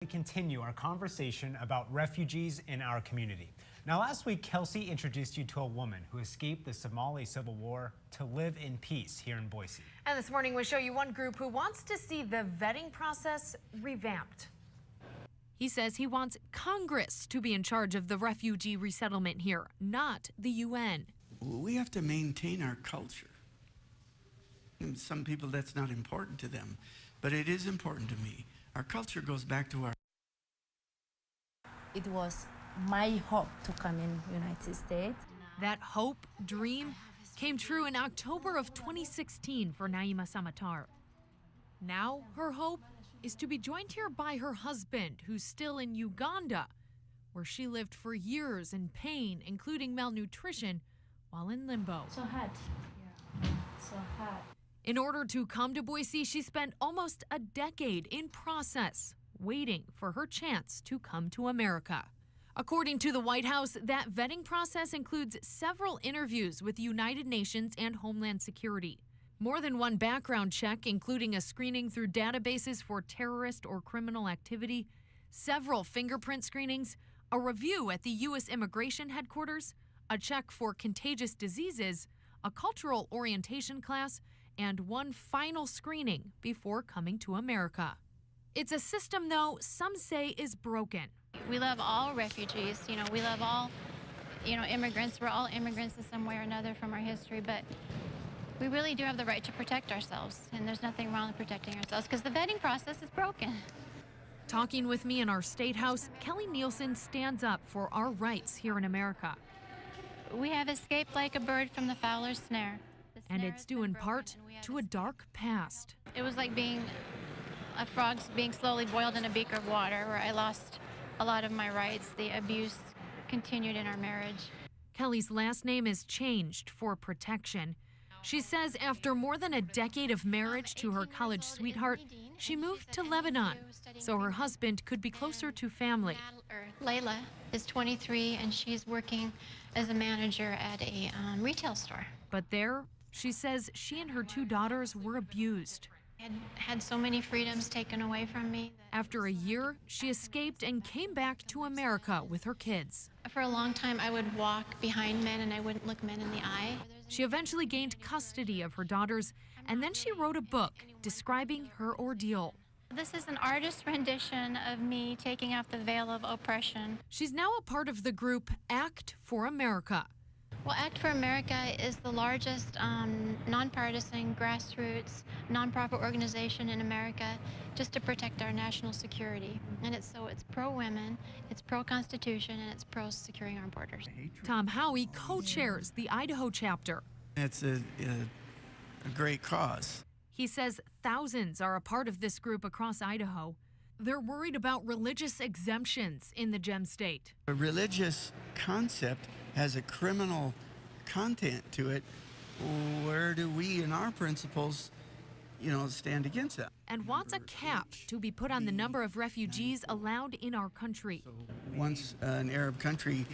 We continue our conversation about refugees in our community. Now, last week, Kelsey introduced you to a woman who escaped the Somali civil war to live in peace here in Boise. And this morning, we'll show you one group who wants to see the vetting process revamped. He says he wants Congress to be in charge of the refugee resettlement here, not the UN. We have to maintain our culture. And some people, that's not important to them, but it is important to me. Our culture goes back to our... It was my hope to come in the United States. That hope, dream, came true in October of 2016 for Naima Samatar. Now, her hope is to be joined here by her husband, who's still in Uganda, where she lived for years in pain, including malnutrition, while in limbo. So hot. Yeah. So hot. In order to come to Boise, she spent almost a decade in process, waiting for her chance to come to America. According to the White House, that vetting process includes several interviews with the United Nations and Homeland Security. More than one background check, including a screening through databases for terrorist or criminal activity, several fingerprint screenings, a review at the U.S. Immigration Headquarters, a check for contagious diseases, a cultural orientation class, and one final screening before coming to America. It's a system, though, some say is broken. We love all refugees. We love all, immigrants. We're all immigrants in some way or another from our history, but we really do have the right to protect ourselves, and there's nothing wrong with protecting ourselves because the vetting process is broken. Talking with me in our state house, Kelly Nielsen stands up for our rights here in America. We have escaped like a bird from the fowler's snare. And it's due in part to a dark past. It was like being a frog being slowly boiled in a beaker of water, where I lost a lot of my rights. The abuse continued in our marriage. Kelly's last name is changed for protection. She says after more than a decade of marriage to her college sweetheart, she moved to Lebanon so her husband could be closer to family. Layla is 23 and she's working as a manager at a retail store. But there, she says she and her two daughters were abused. I had so many freedoms taken away from me. After a year, she escaped and came back to America with her kids. For a long time, I would walk behind men and I wouldn't look men in the eye. She eventually gained custody of her daughters, and then she wrote a book describing her ordeal. This is an artist's rendition of me taking off the veil of oppression. She's now a part of the group Act for America. Well, Act for America is the largest nonpartisan, grassroots, nonprofit organization in America just to protect our national security. And it's pro-women, it's pro-Constitution, and it's pro-securing our borders. Tom Howie co-chairs the Idaho chapter. It's a great cause. He says thousands are a part of this group across Idaho. They're worried about religious exemptions in the Gem State. A religious concept has a criminal content to it. Where do we, in our principles, stand against that? And wants a cap to be put on the number of refugees allowed in our country. Once an Arab country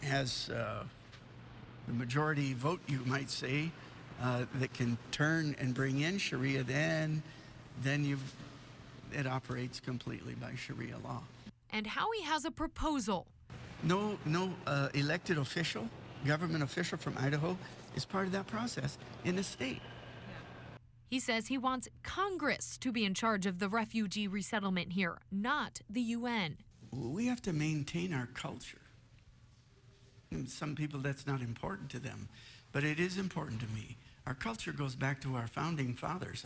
has the majority vote, you might say, that can turn and bring in Sharia, then it operates completely by Sharia law. And Howie has a proposal. No elected official, government official from Idaho is part of that process in the state. He says he wants Congress to be in charge of the refugee resettlement here, not the UN. We have to maintain our culture. And some people, that's not important to them, but it is important to me. Our culture goes back to our founding fathers,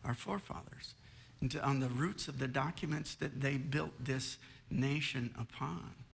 our forefathers, and on the roots of the documents that they built this nation upon.